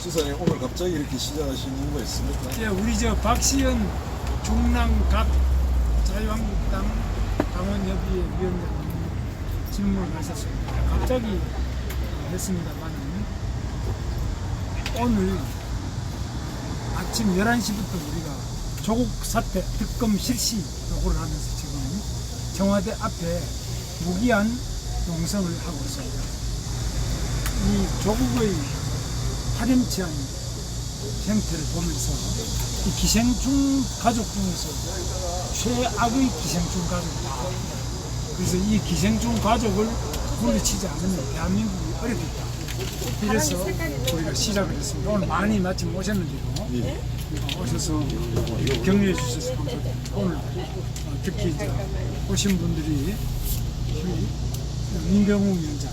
지사님 오늘 갑자기 이렇게 시작하신 이유가 있습니까? 예, 우리 저 박시연 중랑갑 자유한국당 당원협의회 위원장님 질문을 하셨습니다. 갑자기 했습니다만 오늘 아침 11시부터 우리가 조국 사태 특검 실시 요구를 하면서 지금 청와대 앞에 무기한 농성을 하고 있습니다. 이 조국의 파렴치한 형태를 보면서 이 기생충 가족 중에서 최악의 기생충 가족이다. 그래서 이 기생충 가족을 물리치지 않으면 대한민국이 어렵겠다. 이래서 우리가 시작을 했습니다. 오늘 많이 마침 오셨는데도 오셔서 격려해 주셔서 감사드립니다. 오늘 특히 이제 오신 분들이 민병우 위원장,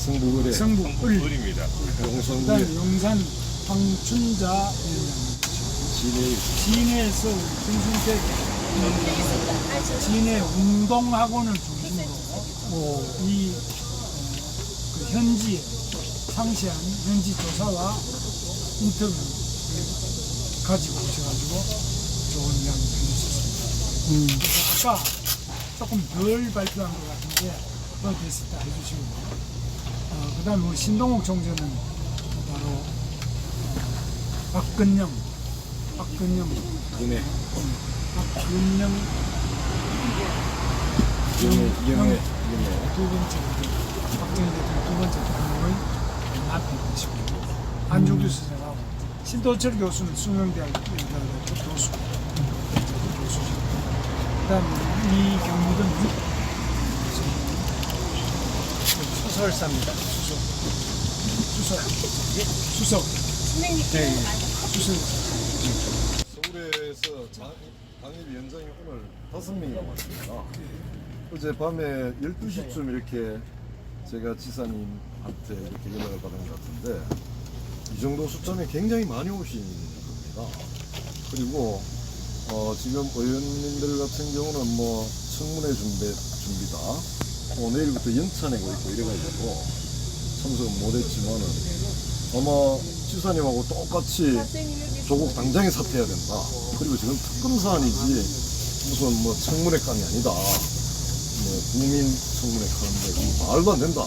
승부의뢰 성북을입니다. 용성구에 그다음에 용산 황춘자 위원장, 진해에서 김순택 위원장, 진해 운동학원을 중심으로 그 현지에 상세한 현지 조사와 인터뷰를 가지고 오셔가지고 좋은 이야기 해주셨습니다. 그래서 아까 조금 덜 발표한 것 같은데 그거 됐을 때 해주시고, 그 다음에 우리 신동욱 총재는 바로 박근영 은혜 영애 두 번째 박정희 대통령 두 번째 대통령의 남편 되시고, 안중규 선생하고 신도철 교수는 수명대학 교수시고, 그다음에 이경무든 수설사입니다. 수석. 서울에서 당협위원장이 오늘 5명이 왔습니다. 어젯밤에 12시쯤 이렇게 제가 지사님한테 이렇게 연락을 받은 것 같은데 이 정도 숫자면 굉장히 많이 오신 겁니다. 그리고 지금 의원님들 같은 경우는 뭐 청문회 준비다. 내일부터 연차 내고 있고 이래가지고 참석은 못했지만은 아마 지사님하고 똑같이 조국 당장에 사퇴해야 된다. 그리고 지금 특검 사안이지 무슨 뭐 청문회감이 아니다. 뭐 국민 청문회 하는데 말도 안 된다.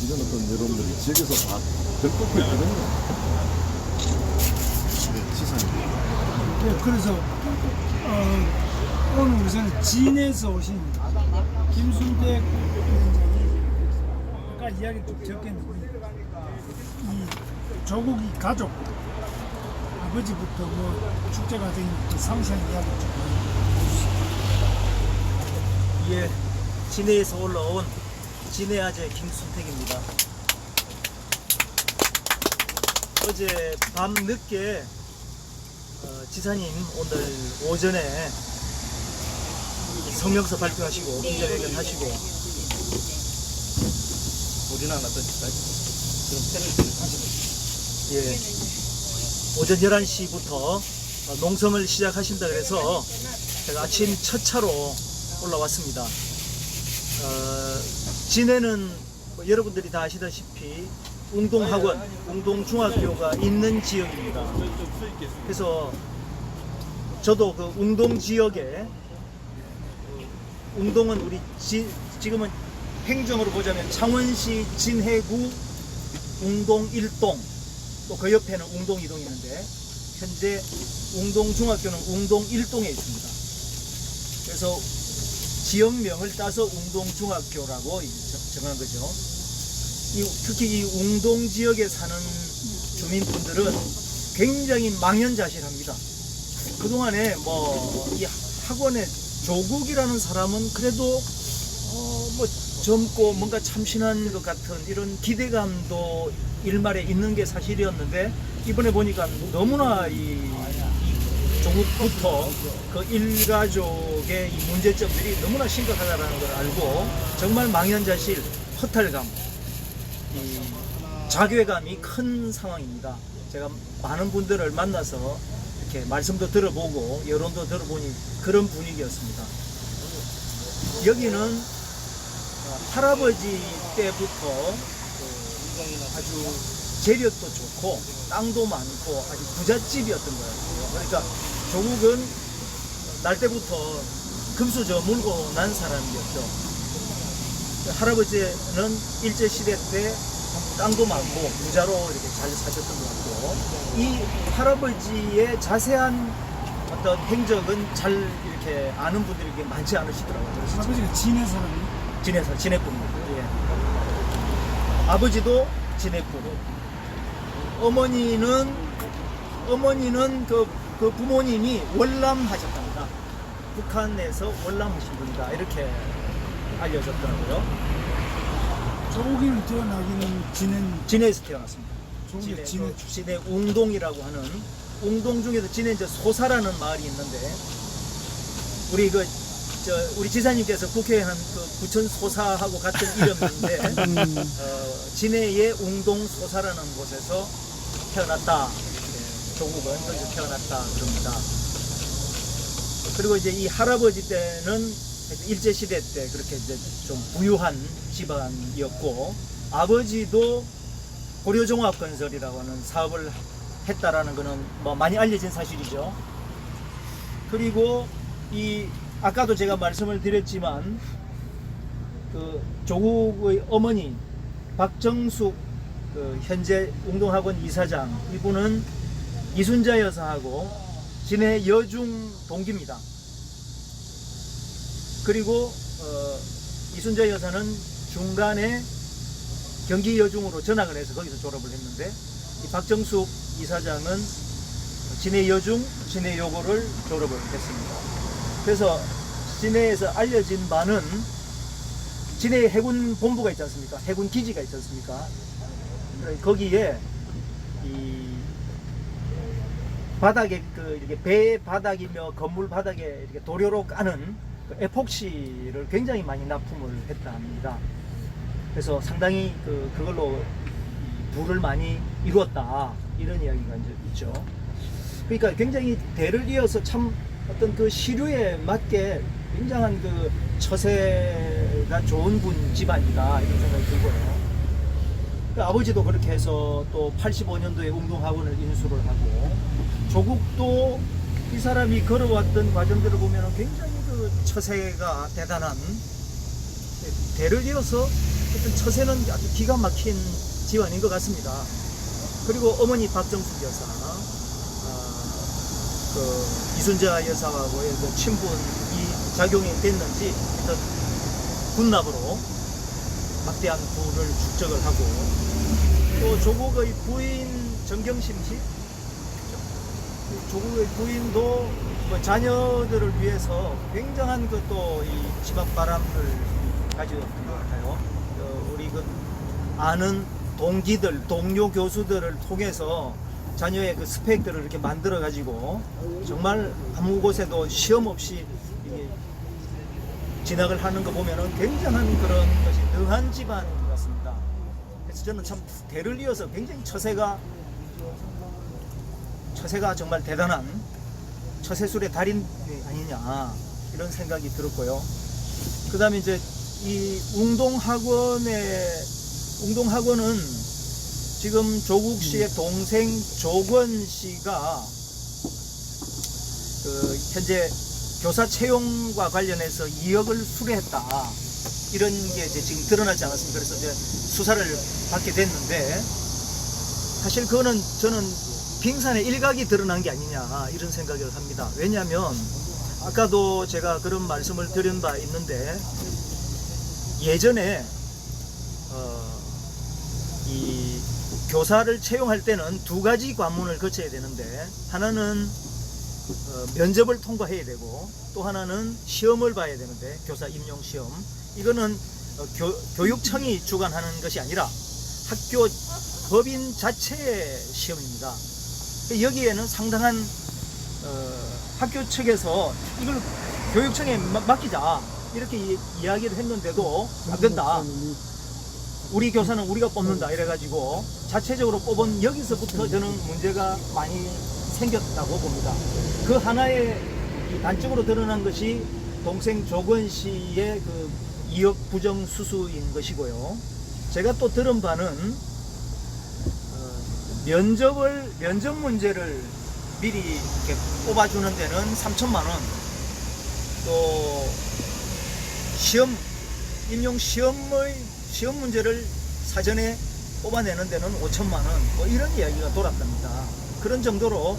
이런 어떤 여러분들이 지역에서 다 들끓고 있거든요. 네, 지사님. 네, 그래서 오늘 우선 진에서 오신 김순택 위원장이 아까 이야기 좀 적겠는데 이 조국이 가족 아버지부터 뭐 축제 과정부터 상세한 이야기 좀 해주시죠. 예, 진해에서 올라온 진해 아재 김순택입니다. 어제 밤 늦게 지사님 오늘 오전에 성명서 발표하시고 기자회견 하시고 우리나라 어떤지까지 예, 오전 11시부터 농성을 시작하신다 그래서 제가 아침 첫 차로 올라왔습니다. 진해는 뭐 여러분들이 다 아시다시피 웅동학원, 웅동중학교가 있는 지역입니다. 그래서 저도 그 웅동 지역에 웅동은 우리 지금은 행정으로 보자면 창원시 진해구 웅동 1동, 또 그 옆에는 웅동 2동이 있는데 현재 웅동중학교는 웅동 1동에 있습니다. 그래서 지역명을 따서 웅동중학교라고 정한 거죠. 특히 이 웅동 지역에 사는 주민분들은 굉장히 망연자실합니다. 그동안에 뭐 이 학원에 조국이라는 사람은 그래도 뭐 젊고 뭔가 참신한 것 같은 이런 기대감도 일말에 있는 게 사실이었는데 이번에 보니까 너무나 이 조국부터 그 일가족의 이 문제점들이 너무나 심각하다는 걸 알고 정말 망연자실, 허탈감, 이 자괴감이 큰 상황입니다. 제가 많은 분들을 만나서 이렇게 말씀도 들어보고 여론도 들어보니 그런 분위기였습니다. 여기는 할아버지 때부터 아주 재력도 좋고 땅도 많고 아주 부잣집이었던 거예요. 그러니까 조국은 날 때부터 금수 저물고 난 사람이었죠. 할아버지는 일제시대 때 땅도 많고 부자로 이렇게 잘 사셨던 것 같고, 이 할아버지의 자세한 어떤 행적은 잘 이렇게 아는 분들이 이렇게 많지 않으시더라고요. 그래서 아버지가 진해 사람이 진해군입니다. 예. 아버지도 진해군. 어머니는 그 부모님이 월남하셨답니다. 북한에서 월남하신 분이다, 이렇게 알려졌더라고요. 조국이는 태어나기는 진해에서 태어났습니다. 조국이 진해 웅동이라고 하는, 웅동 중에도 진해 이제 소사라는 마을이 있는데, 우리 지사님께서 국회에 한 그 부천 소사하고 같은 이름인데 진해의 웅동 소사라는 곳에서 태어났다. 네, 조국은 거기서 태어났다 그럽니다. 그리고 이제 이 할아버지 때는 일제 시대 때 그렇게 이제 좀 부유한 집안이었고, 아버지도 고려종합건설이라고 하는 사업을 했다라는 거는 뭐 많이 알려진 사실이죠. 그리고 이 아까도 제가 말씀을 드렸지만 그 조국의 어머니 박정숙 그 현재 웅동학원 이사장, 이분은 이순자 여사하고 진해 여중 동기입니다. 그리고 이순자 여사는 중간에 경기 여중으로 전학을 해서 거기서 졸업을 했는데, 이 박정숙 이사장은 진해 여중, 진해 여고를 졸업을 했습니다. 그래서 진해에서 알려진 바는 진해 해군 본부가 있지 않습니까? 해군 기지가 있지 않습니까? 거기에 이 바닥에 이렇게 배 바닥이며 건물 바닥에 이렇게 도료로 까는 그 에폭시를 굉장히 많이 납품을 했다 합니다. 그래서 상당히 그걸로 부를 많이 이루었다, 이런 이야기가 이제 있죠. 그러니까 굉장히 대를 이어서 참 어떤 그 시류에 맞게 굉장한 그 처세가 좋은 분 집안이다, 이런 생각이 들고요. 그 아버지도 그렇게 해서 또 85년도에 웅동학원을 인수를 하고, 조국도 이 사람이 걸어왔던 과정들을 보면 굉장히 그 처세가 대단한, 대를 이어서 어떤 처세는 아주 기가 막힌 집안인 것 같습니다. 그리고 어머니 박정숙 여사, 이순자 여사하고의 그 친분이 작용이 됐는지 일단 군납으로 막대한 부를 축적을 하고, 또 조국의 부인 정경심 씨, 조국의 부인도 뭐 자녀들을 위해서 굉장한 그 또 이 집안 바람을 가지었던 것 같아요. 우리 그 아는 동기들, 동료 교수들을 통해서 자녀의 그 스펙들을 이렇게 만들어 가지고 정말 아무 곳에도 시험 없이 진학을 하는 거 보면은 굉장한 그런 것이 능한 집안인 것 같습니다. 그래서 저는 참 대를 이어서 굉장히 처세가 정말 대단한 처세술의 달인 아니냐, 이런 생각이 들었고요. 그 다음에 이제 이 웅동학원은 지금 조국 씨의 동생 조건 씨가 그 현재 교사 채용과 관련해서 2억을 수뢰했다, 이런 게 이제 지금 드러나지 않았습니까? 그래서 이제 수사를 받게 됐는데, 사실 그거는 저는 빙산의 일각이 드러난 게 아니냐, 이런 생각을 합니다. 왜냐하면 아까도 제가 그런 말씀을 드린 바 있는데, 예전에 이 교사를 채용할 때는 두 가지 관문을 거쳐야 되는데, 하나는 면접을 통과해야 되고, 또 하나는 시험을 봐야 되는데, 교사 임용 시험. 이거는 교육청이 주관하는 것이 아니라 학교 법인 자체의 시험입니다. 여기에는 상당한 학교 측에서 이걸 교육청에 맡기자, 이렇게 이야기를 했는데도 안 된다, 우리 교사는 우리가 뽑는다, 이래가지고 자체적으로 뽑은 여기서부터 저는 문제가 많이 생겼다고 봅니다. 그 하나의 단적으로 드러난 것이 동생 조건 씨의 그 2억 부정 수수인 것이고요. 제가 또 들은 바는 면접 문제를 미리 이렇게 뽑아주는 데는 3천만 원, 또 임용 시험 문제를 사전에 뽑아내는 데는 5천만 원, 뭐 이런 이야기가 돌았답니다. 그런 정도로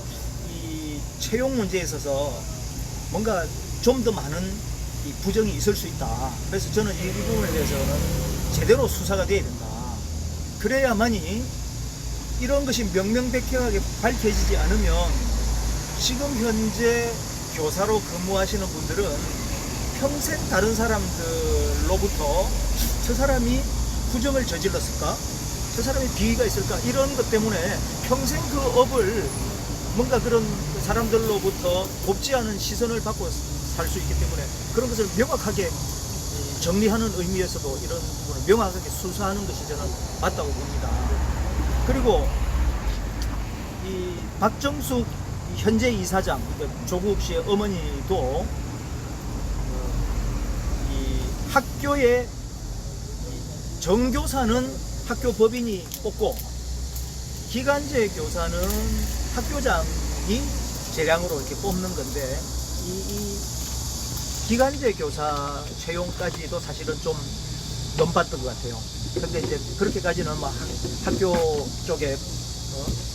이 채용 문제에 있어서 뭔가 좀 더 많은 이 부정이 있을 수 있다. 그래서 저는 이 부분에 대해서는 제대로 수사가 돼야 된다. 그래야만이 이런 것이 명명백백하게 밝혀지지 않으면 지금 현재 교사로 근무하시는 분들은 평생 다른 사람들로부터 저 사람이 부정을 저질렀을까? 저 사람이 비위가 있을까? 이런 것 때문에 평생 그 업을 뭔가 그런 사람들로부터 곱지 않은 시선을 받고 살 수 있기 때문에 그런 것을 명확하게 정리하는 의미에서도 이런 부분을 명확하게 수사하는 것이 저는 맞다고 봅니다. 그리고 이 박정숙 현재 이사장, 조국 씨의 어머니도 이 학교의 정교사는 학교 법인이 뽑고 기간제 교사는 학교장이 재량으로 이렇게 뽑는 건데 이 기간제 교사 채용까지도 사실은 좀 넘봤던 것 같아요. 근데 이제 그렇게까지는 막 학교 쪽에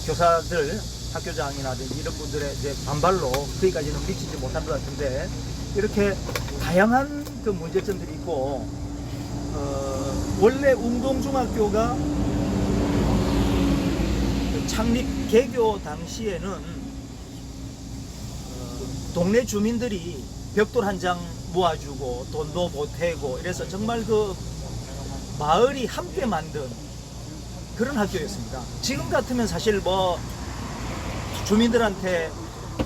교사들, 학교장이라든지 이런 분들의 이제 반발로 거기까지는 미치지 못한 것 같은데 이렇게 다양한 그 문제점들이 있고 원래 웅동중학교가 창립 개교 당시에는 동네 주민들이 벽돌 한 장 모아주고 돈도 보태고 이래서 정말 그 마을이 함께 만든 그런 학교였습니다. 지금 같으면 사실 뭐 주민들한테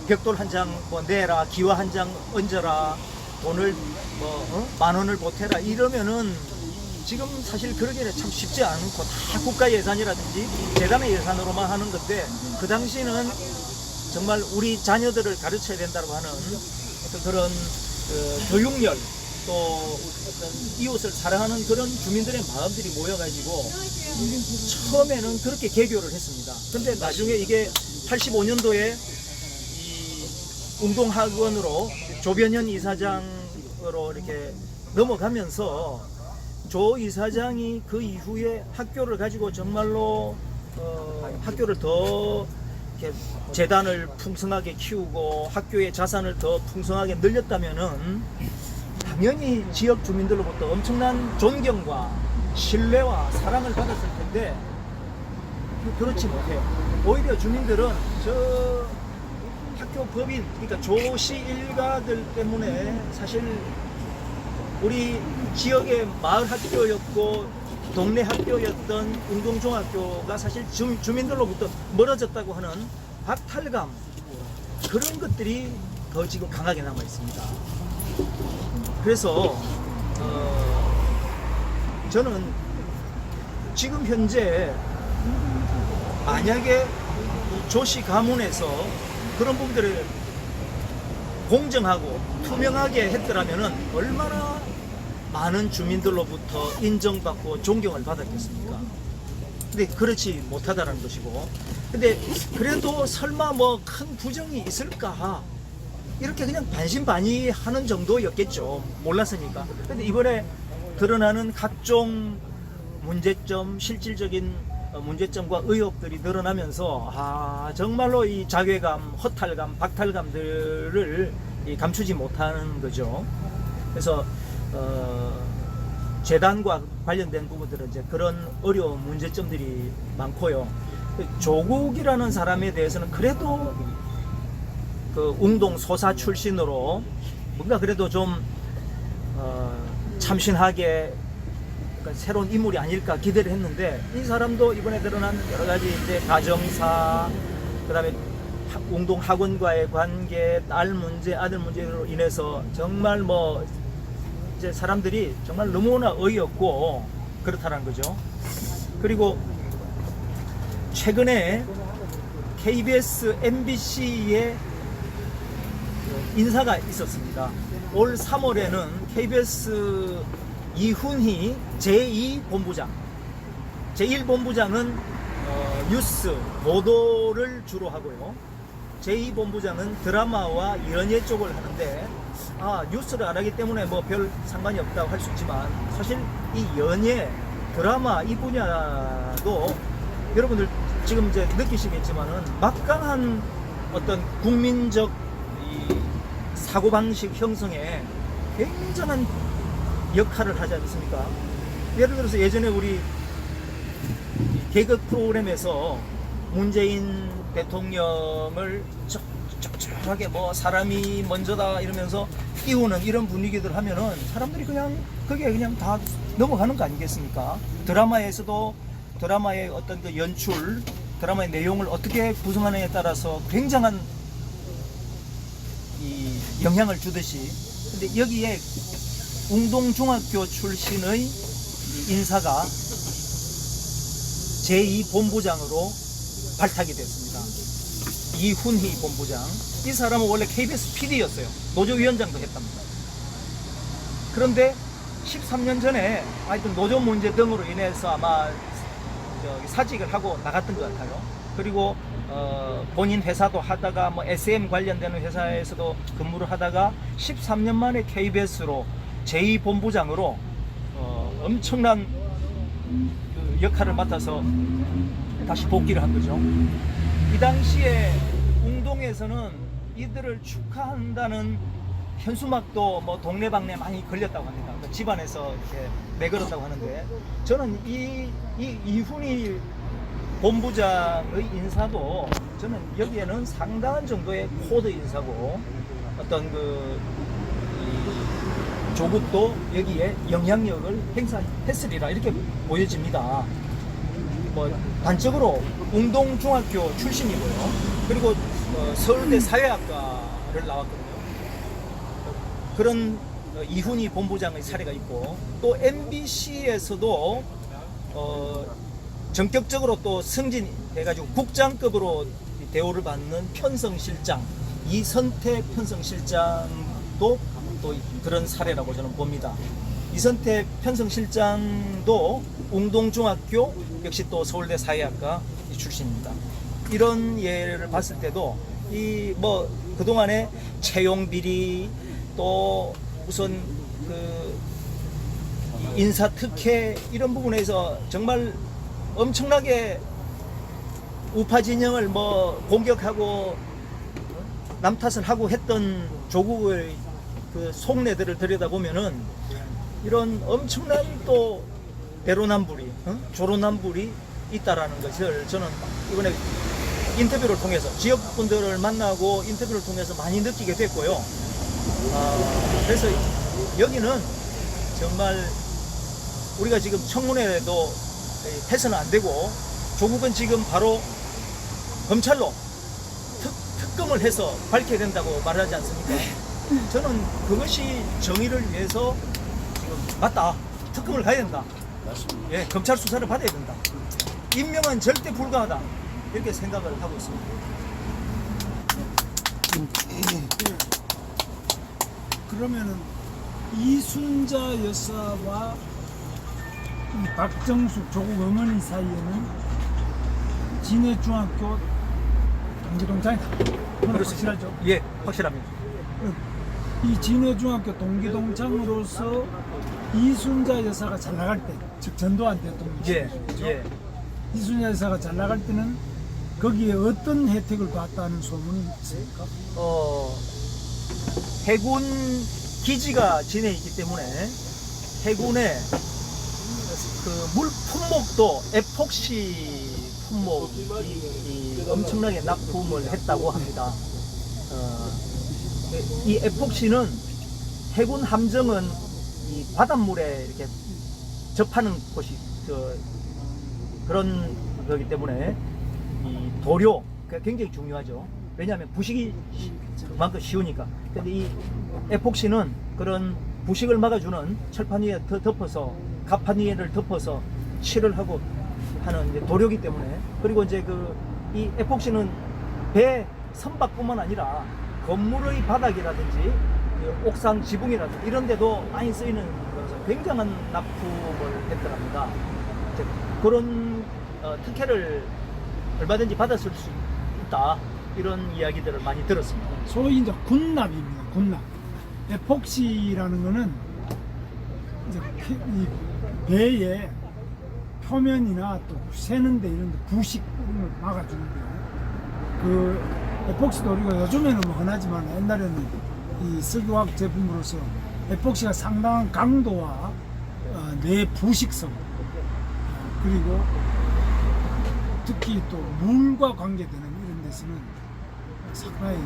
벽돌 한 장 뭐 내라, 기와 한 장 얹어라, 돈을 뭐 10,000원을 보태라 이러면은 지금 사실 그러기는 참 쉽지 않고 다 국가 예산이라든지 재단의 예산으로만 하는 건데 그 당시는 정말 우리 자녀들을 가르쳐야 된다고 하는 어떤 그런 교육열 또 어떤 이웃을 사랑하는 그런 주민들의 마음들이 모여가지고 처음에는 그렇게 개교를 했습니다. 근데 나중에 이게 85년도에 이 웅동학원으로 조변현 이사장으로 이렇게 넘어가면서 조 이사장이 그 이후에 학교를 가지고 정말로 학교를 더 이렇게 재단을 풍성하게 키우고 학교의 자산을 더 풍성하게 늘렸다면은 당연히 지역 주민들로부터 엄청난 존경과 신뢰와 사랑을 받았을 텐데 그렇지 못해요. 오히려 주민들은 저 학교 법인, 그러니까 조씨 일가들 때문에 사실 우리 지역의 마을 학교였고 동네 학교였던 웅동중학교가 사실 주민들로부터 멀어졌다고 하는 박탈감, 그런 것들이 더 지금 강하게 남아 있습니다. 그래서 저는 지금 현재 만약에 조씨 가문에서 그런 부분들을 공정하고 투명하게 했더라면은 얼마나 많은 주민들로부터 인정받고 존경을 받았겠습니까? 근데 그렇지 못하다는 것이고, 근데 그래도 설마 뭐 큰 부정이 있을까? 이렇게 그냥 반신반의하는 정도였겠죠. 몰랐으니까. 근데 이번에 드러나는 각종 문제점, 실질적인 문제점과 의혹들이 늘어나면서 정말로 이 자괴감, 허탈감, 박탈감들을 감추지 못하는 거죠. 그래서 재단과 관련된 부분들은 이제 그런 어려운 문제점들이 많고요. 조국이라는 사람에 대해서는 그래도 그 웅동 소사 출신으로 뭔가 그래도 좀 참신하게 새로운 인물이 아닐까 기대를 했는데 이 사람도 이번에 드러난 여러 가지 이제 가정사, 그다음에 웅동 학원과의 관계, 딸 문제, 아들 문제로 인해서 정말 뭐 이제 사람들이 정말 너무나 어이없고 그렇다는 거죠. 그리고 최근에 KBS, MBC에 인사가 있었습니다. 올 3월에는 KBS 이훈희 제2본부장, 제1본부장은 뉴스 보도를 주로 하고요. 제2본부장은 드라마와 연예 쪽을 하는데 뉴스를 안 하기 때문에 뭐 별 상관이 없다고 할 수 있지만 사실 이 연예 드라마 이 분야도 여러분들 지금 이제 느끼시겠지만은 막강한 어떤 국민적 이 사고방식 형성에 굉장한 역할을 하지 않습니까? 예를 들어서 예전에 우리 개그 프로그램에서 문재인 대통령을 쩍쩍하게 뭐 사람이 먼저다 이러면서 띄우는 이런 분위기들 하면은 사람들이 그냥 그게 그냥 다 넘어가는 거 아니겠습니까? 드라마에서도 드라마의 어떤 그 연출, 드라마의 내용을 어떻게 구성하느냐에 따라서 굉장한 이 영향을 주듯이, 근데 여기에 웅동중학교 출신의 인사가 제2본부장으로 발탁이 됐습니다. 이훈희 본부장. 이 사람은 원래 KBS PD였어요. 노조위원장도 했답니다. 그런데 13년 전에 하여튼 노조 문제 등으로 인해서 아마 사직을 하고 나갔던 것 같아요. 그리고 본인 회사도 하다가 뭐 SM 관련되는 회사에서도 근무를 하다가 13년 만에 KBS로 제2본부장으로 엄청난 그 역할을 맡아서 다시 복귀를 한 거죠. 이 당시에 웅동에서는 이들을 축하한다는 현수막도 뭐 동네방네 많이 걸렸다고 합니다. 그러니까 집안에서 이렇게 내걸었다고 하는데, 저는 이 이훈희 본부장의 인사도 저는 여기에는 상당한 정도의 코드 인사고, 어떤 그 조국도 여기에 영향력을 행사했으리라 이렇게 보여집니다. 뭐 단적으로 웅동중학교 출신이고요. 그리고 서울대 사회학과를 나왔거든요. 그런 이훈희 본부장의 사례가 있고, 또 MBC에서도 전격적으로 또 승진해가지고 국장급으로 대우를 받는 편성실장, 이선태 편성실장도 또 그런 사례라고 저는 봅니다. 이선태 편성실장도 웅동중학교, 역시 또 서울대 사회학과 출신입니다. 이런 예를 봤을 때도 이 뭐 그동안에 채용 비리, 또 우선 그 인사 특혜 이런 부분에서 정말 엄청나게 우파 진영을 뭐 공격하고 남 탓을 하고 했던 조국의 그 속내들을 들여다보면은 이런 엄청난 또 내로남불이, 조로남불이 있다라는 것을 저는 이번에 인터뷰를 통해서, 지역분들을 만나고 인터뷰를 통해서 많이 느끼게 됐고요. 그래서 여기는 정말 우리가 지금 청문회도 해서는 안 되고, 조국은 지금 바로 검찰로 특검을 해서 밝혀야 된다고 말하지 않습니까? 저는 그것이 정의를 위해서 지금 맞다. 특검을 가야 된다. 맞습니다. 예, 검찰 수사를 받아야 된다. 임명은 절대 불가하다. 이렇게 생각을 하고 있습니다. 그러면은 이순자 여사와 이 박정숙 조국 어머니 사이에는 진해중학교 동기동창이다. 그건 확실하죠? 예, 확실합니다. 이 진해중학교 동기동창으로서 이순자 여사가 잘 나갈 때, 즉 전두환 대통령 예, 시절이죠. 예. 이순자 여사가 잘 나갈 때는 거기에 어떤 혜택을 받았다는 소문이 있습니까? 해군 기지가 진해에 있기 때문에 해군의 그 물 품목도 에폭시 품목이 엄청나게 납품을 했다고 합니다. 이 에폭시는 해군 함정은 이 바닷물에 이렇게 접하는 곳이 그런 거기 때문에 이 도료가 굉장히 중요하죠. 왜냐하면 부식이 그만큼 쉬우니까. 근데 이 에폭시는 그런 부식을 막아주는 철판 위에 더 덮어서, 갑판 위에를 덮어서 칠을 하고 하는 이제 도료기 때문에, 그리고 이제 이 에폭시는 배 선박뿐만 아니라 건물의 바닥이라든지 옥상 지붕이라든지 이런 데도 많이 쓰이는 거라서 굉장한 납품을 했더랍니다. 그런 특혜를 얼마든지 받았을 수 있다 이런 이야기들을 많이 들었습니다. 소위 이제 군납입니다. 군납. 에폭시라는 거는 이제 이 배의 표면이나 또 새는 데 이런 데 부식 이런 걸 막아주는데요. 그 에폭시도 우리가 요즘에는 뭐 흔하지만 옛날에는 이 석유화학 제품으로서 에폭시가 상당한 강도와 내 부식성 그리고 특히 또 물과 관계되는 이런 데서는 상당히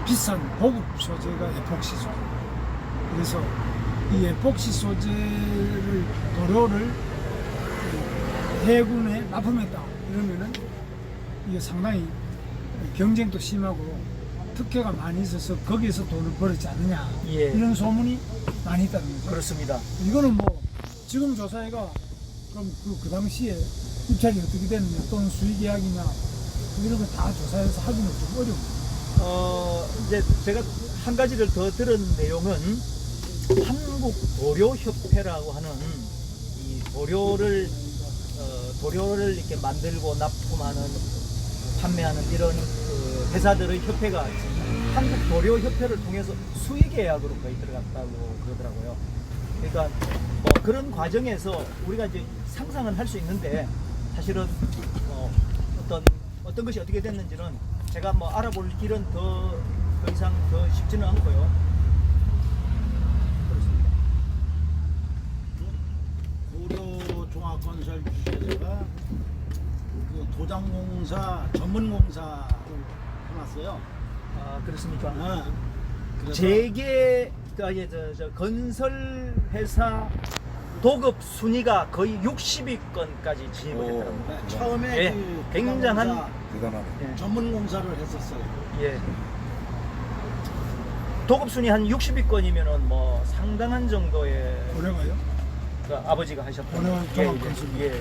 비싼 고급 소재가 에폭시 소재. 그래서 이 에폭시 소재를 도료를 해군에 납품했다 이러면은 이게 상당히 경쟁도 심하고 특혜가 많이 있어서 거기에서 돈을 벌었지 않느냐 예. 이런 소문이 많이 있다는 거죠. 그렇습니다. 이거는 뭐 지금 조사회가 그럼 그 당시에 입찰이 어떻게 됐느냐 또는 수익 계약이냐 이런 거 다 조사해서 하기는 좀 어려워요. 이제 제가 한 가지를 더 들은 내용은 한국 도료협회라고 하는 이 도료를 이렇게 만들고 납품하는 판매하는 이런 그 회사들의 협회가 한국 도료협회를 통해서 수의 계약으로 거의 들어갔다고 그러더라고요. 그러니까 뭐 그런 과정에서 우리가 이제 상상은 할 수 있는데 사실은 어떤 것이 어떻게 됐는지는 제가 뭐 알아볼 길은 더 이상 더 쉽지는 않고요. 그렇습니다. 고려종합건설주체가 그 도장공사 전문공사를 해놨어요. 아 그렇습니까? 그래서 재계 저 건설 회사 도급 순위가 거의 60위권까지 진입을 했더라고요. 네, 처음에 예, 그 굉장한 도장공사 대단하네. 예, 전문공사를 했었어요. 예. 도급 순위 한 60위권이면은 뭐 상당한 정도의 고려가요? 그 아버지가 하셨던 고려 종합건설. 예.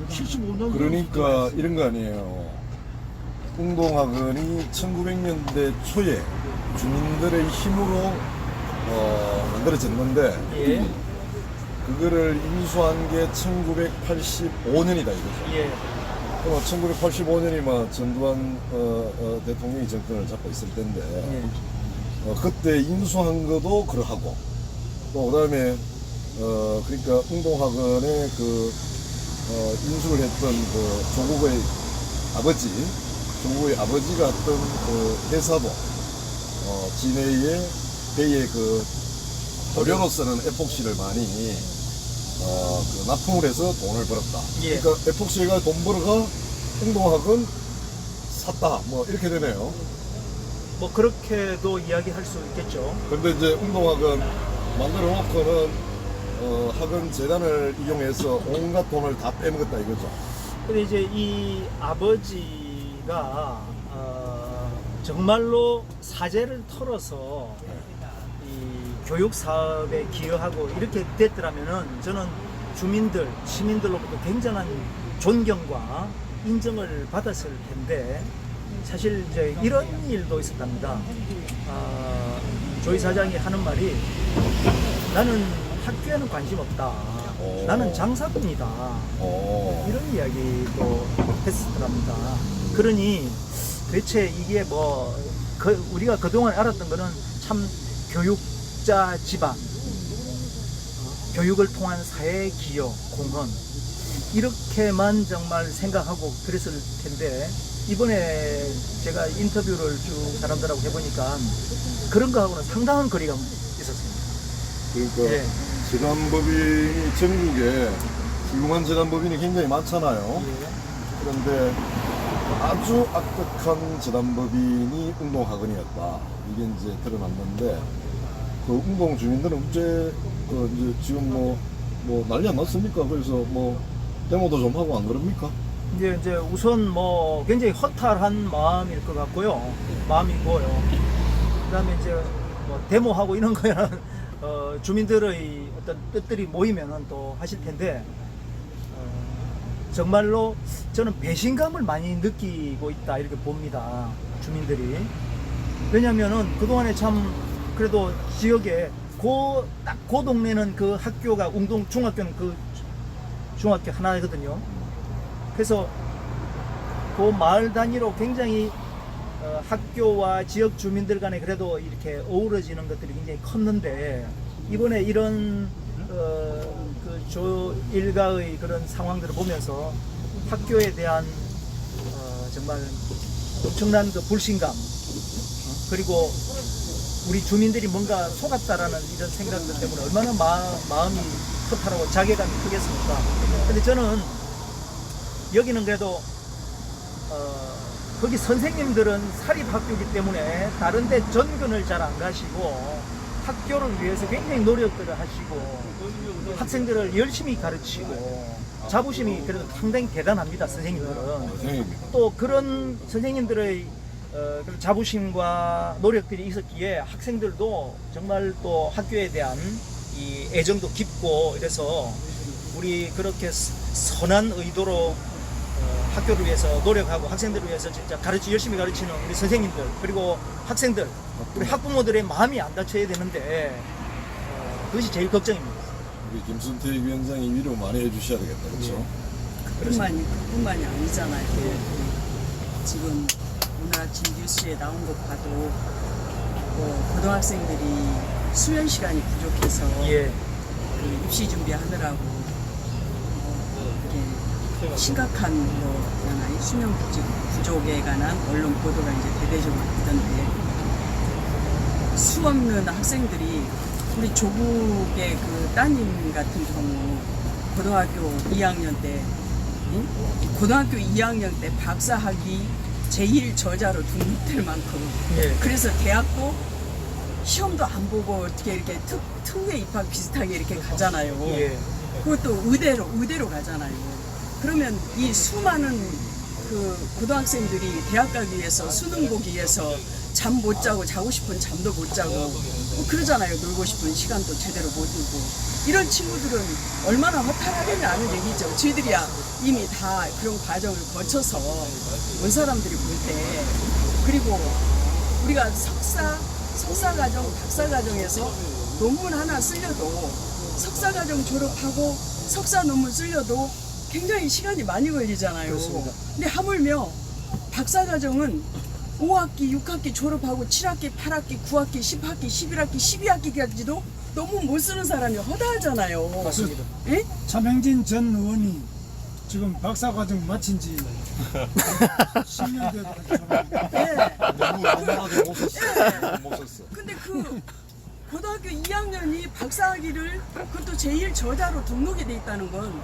75년 그러니까 이런 거 아니에요. 웅동학원이 1900년대 초에 주민들의 힘으로 만들어졌는데 예. 그거를 인수한 게 1985년이다 이거죠. 예. 1985년이면 전두환 대통령이 정권을 잡고 있을 때인데 예. 그때 인수한 것도 그러하고 또 그다음에 그러니까 웅동학원의 그 인수를 했던 그 조국의 아버지가 했던 그 회사도 진해의 배의 그 도료로 쓰는 에폭시를 많이 그 납품을 해서 돈을 벌었다. 예. 그러니까 에폭시가 돈 벌어가 웅동학원 샀다. 뭐 이렇게 되네요. 뭐 그렇게도 이야기할 수 있겠죠. 근데 이제 웅동학원 만들어 놓고는 학원 재단을 이용해서 온갖 돈을 다 빼먹었다 이거죠. 근데 이제 이 아버지가 정말로 사재를 털어서 이 교육 사업에 기여하고 이렇게 됐더라면은 저는 주민들, 시민들로부터 굉장한 존경과 인정을 받았을 텐데 사실 이제 이런 일도 있었답니다. 조 이사장이 하는 말이 나는 학교에는 관심 없다. 나는 장사꾼이다. 이런 이야기도 했었답니다. 그러니 대체 이게 뭐 우리가 그동안 알았던 거는 참 교육자 집안, 교육을 통한 사회 기여, 공헌 이렇게만 정말 생각하고 그랬을 텐데 이번에 제가 인터뷰를 쭉 사람들하고 해보니까 그런 거하고는 상당한 거리가 있었습니다. 그러니까 예. 재단법인이 전국에 훌륭한 재단법인이 굉장히 많잖아요. 예. 그런데 아주 악덕한 재단법인이 웅동학원이었다. 이게 이제 드러났는데 그 웅동 주민들은 이제 지금 뭐 난리 안 났습니까? 그래서 뭐 데모도 좀 하고 안 그럽니까? 이제 우선 뭐 굉장히 허탈한 마음일 것 같고요. 마음이고요. 그다음에 이제 뭐 데모하고 이런 거야 주민들의 어떤 뜻들이 모이면은 또 하실 텐데 정말로 저는 배신감을 많이 느끼고 있다 이렇게 봅니다. 주민들이. 왜냐면은 그동안에 참 그래도 지역에 딱 그 동네는 그 학교가 웅동 중학교는 그 중학교 하나거든요. 그래서 그 마을 단위로 굉장히 학교와 지역 주민들 간에 그래도 이렇게 어우러지는 것들이 굉장히 컸는데 이번에 이런 그 조일가의 그런 상황들을 보면서 학교에 대한 정말 엄청난 그 불신감 그리고 우리 주민들이 뭔가 속았다라는 이런 생각들 때문에 얼마나 마음이 허탈하고 자괴감이 크겠습니까? 근데 저는 여기는 그래도 거기 선생님들은 사립학교이기 때문에 다른 데 전근을 잘 안 가시고 학교를 위해서 굉장히 노력들을 하시고 학생들을 열심히 가르치고 자부심이 그래도 상당히 대단합니다. 선생님들은. 선생님입니다. 또 그런 선생님들의 그런 자부심과 노력들이 있었기에 학생들도 정말 또 학교에 대한 이 애정도 깊고 이래서 우리 그렇게 선한 의도로 학교를 위해서 노력하고 학생들을 위해서 진짜 열심히 가르치는 우리 선생님들 그리고 학생들 우리 학부모들의 마음이 안 다쳐야 되는데 그것이 제일 걱정입니다. 우리 김순태 위원장이 위로 많이 해주셔야 되겠다, 그렇죠? 그뿐만이 아니잖아요. 지금 오늘 아침 뉴스에 나온 것 봐도 고등학생들이 수면 시간이 부족해서 예. 그 입시 준비하느라고 이렇게 심각한 수면 부족에 관한 언론 보도가 이제 대대적으로 있던데 수 없는 학생들이 우리 조국의 그 따님 같은 경우 고등학교 2학년 때 박사학위 제1 저자로 등록될 만큼 예. 그래서 대학도 시험도 안 보고 어떻게 이렇게 특후에 입학 비슷하게 이렇게 가잖아요. 예. 그것도 의대로 가잖아요. 그러면 이 수많은 그 고등학생들이 대학 가기 위해서 수능 보기 위해서 잠 못 자고 자고 싶은 잠도 못 자고 뭐 그러잖아요. 놀고 싶은 시간도 제대로 못 두고 이런 친구들은 얼마나 허탈하겠냐는 얘기죠. 저희들이야 이미 다 그런 과정을 거쳐서 온 사람들이 볼 때 그리고 우리가 석사과정, 박사과정에서 논문 하나 쓰려도 석사과정 졸업하고 석사 논문 쓰려도 굉장히 시간이 많이 걸리잖아요. 그렇습니다. 근데 하물며 박사과정은 5학기, 6학기 졸업하고 7학기, 8학기, 9학기, 10학기, 11학기, 12학기까지도 논문 못 쓰는 사람이 허다하잖아요. 맞습니다. 예? 차명진 전 의원이 지금 박사과정 마친 지 10년 되더라고요. 예. 너무나도 못 썼어. 못 썼어. 근데 그 고등학교 2학년이 박사학위를 그것도 제1 저자로 등록이 돼 있다는 건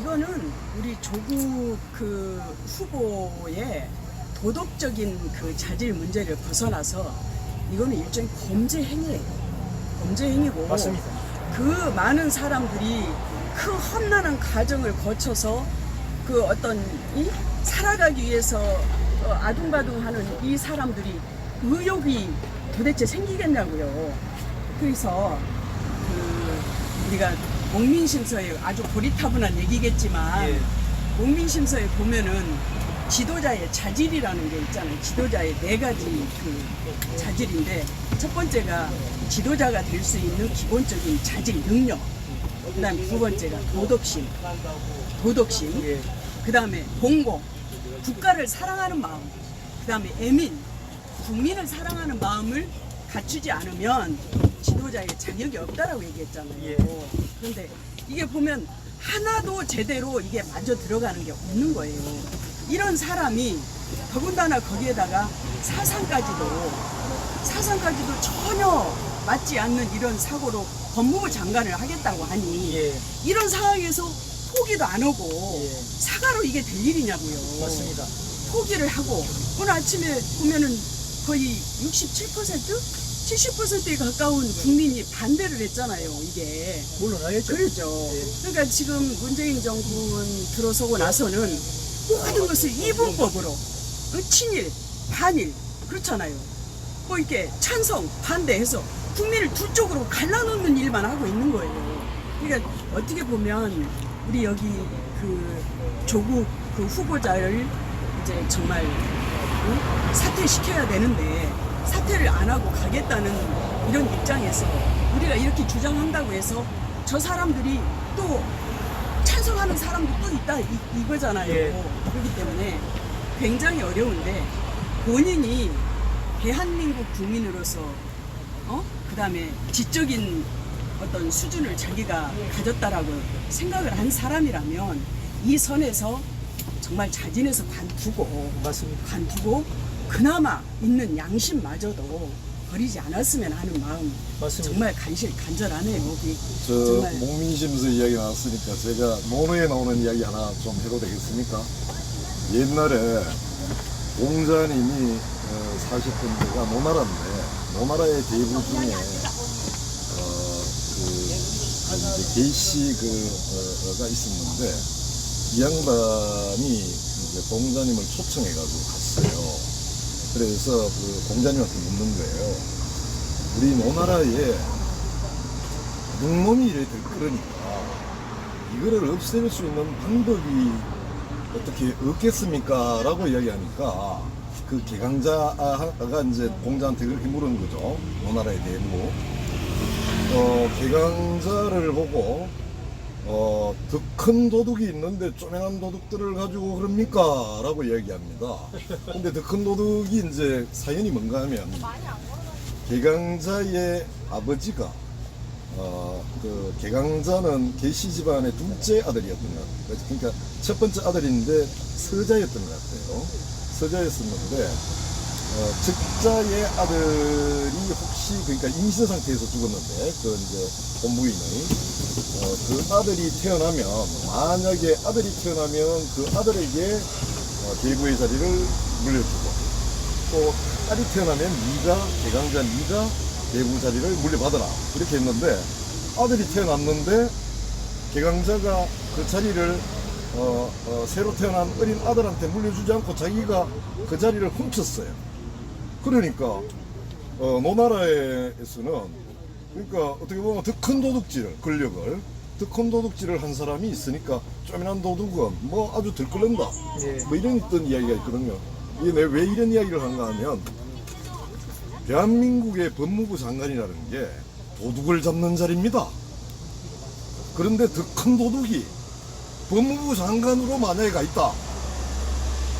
이거는 우리 조국 그 후보의 도덕적인 그 자질 문제를 벗어나서 이거는 일종의 범죄 행위예요. 범죄 행위고 맞습니다. 그 많은 사람들이 그 험난한 과정을 거쳐서 그 어떤 이 살아가기 위해서 아둥바둥하는 이 사람들이 의욕이 도대체 생기겠냐고요. 그래서 그 우리가 목민심서에 아주 고리타분한 얘기겠지만 예. 목민심서에 보면은 지도자의 자질이라는 게 있잖아요. 지도자의 4가지 그 자질인데 첫 번째가 지도자가 될 수 있는 기본적인 자질 능력. 그다음에 2번째가 도덕심. 예. 그다음에 봉고. 국가를 사랑하는 마음. 그다음에 애민. 국민을 사랑하는 마음을 갖추지 않으면 지도자의 자격이 없다라고 얘기했잖아요. 예. 그런데 이게 보면 하나도 제대로 이게 맞아 들어가는 게 없는 거예요. 이런 사람이 더군다나 거기에다가 사상까지도 전혀 맞지 않는 이런 사고로 법무부 장관을 하겠다고 하니 예. 이런 상황에서 포기도 안 하고 예. 사과로 이게 될 일이냐고요. 맞습니다. 포기를 하고 오늘 아침에 보면은 거의 67%? 70%에 가까운 국민이 반대를 했잖아요, 이게. 물론하겠죠. 그렇죠. 예. 그러니까 지금 문재인 정부는 들어서고 나서는 모든 것을 이분법으로 친일, 반일 그렇잖아요. 뭐 이렇게 찬성, 반대해서 국민을 두 쪽으로 갈라놓는 일만 하고 있는 거예요. 그러니까 어떻게 보면 우리 여기 그 조국 그 후보자를 이제 정말 사퇴시켜야 되는데 사퇴를 안 하고 가겠다는 이런 입장에서 우리가 이렇게 주장한다고 해서 저 사람들이 또 찬성하는 사람도 또 있다 이거잖아요. 예. 그렇기 때문에 굉장히 어려운데 본인이 대한민국 국민으로서 그다음에 지적인 어떤 수준을 자기가 가졌다라고 생각을 한 사람이라면 이 선에서 정말 자진해서 맞습니다. 관두고 그나마 있는 양심마저도 버리지 않았으면 하는 마음 맞습니다. 정말 간절하네요. 저 정말. 목민심서 이야기 나왔으니까 제가 논어에 나오는 이야기 하나 좀 해도 되겠습니까? 옛날에 공자님이 사셨던 데가 노나라인데 노나라의 대부 중에 이제 계시가 있었는데 이 양반이 이제 공자님을 초청해가지고 갔어요. 그래서 그 공자님한테 묻는 거예요. 우리 노나라에 농놈이 이래 들끓으니까 이거를 없앨 수 있는 방법이 어떻게 없겠습니까? 라고 이야기하니까 그 개강자가 이제 공자한테 그렇게 물은 거죠. 노나라의 대부. 개강자를 보고 더 큰 도둑이 있는데 쪼매난 도둑들을 가지고 그럽니까? 라고 이야기합니다. 근데 더 큰 도둑이 이제 사연이 뭔가 하면 개강자의 아버지가 그 개강자는 계시 집안의 둘째 아들이었던 것 같아요. 그러니까 첫 번째 아들인데 서자였던 것 같아요. 서자였었는데 적자의 아들이 혹시 그러니까 임신 상태에서 죽었는데 그 이제 본부인의 그 아들이 태어나면 만약에 아들이 태어나면 그 아들에게 대부의 자리를 물려주고 또 딸이 태어나면 네가 개강자 네가 대부 자리를 물려받아라 이렇게 했는데 아들이 태어났는데 개강자가 그 자리를 새로 태어난 어린 아들한테 물려주지 않고 자기가 그 자리를 훔쳤어요. 그러니까 노나라에서는 그러니까 어떻게 보면 더 큰 도둑질 권력을 더 큰 도둑질을 한 사람이 있으니까 쪼매난 도둑은 뭐 아주 들끓는다 예. 뭐 이런 어떤 이야기가 있거든요. 이게 내가 왜 이런 이야기를 한가 하면 대한민국의 법무부 장관이라는 게 도둑을 잡는 자리입니다. 그런데 더 큰 도둑이 법무부 장관으로 만약에 가 있다.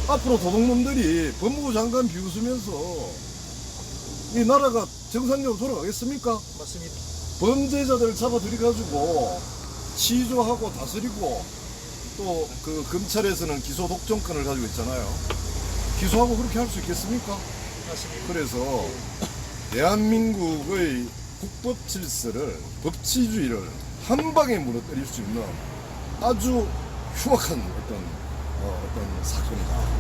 앞으로 도둑놈들이 법무부 장관 비웃으면서 이 나라가 정상적으로 돌아가겠습니까? 맞습니다. 범죄자들 잡아 들여가지고 치조하고 다스리고 또 그 검찰에서는 기소 독점권을 가지고 있잖아요. 기소하고 그렇게 할 수 있겠습니까? 맞습니다. 그래서 대한민국의 국법 질서를 법치주의를 한 방에 무너뜨릴 수 있는 아주 흉악한 어떤 사건이다.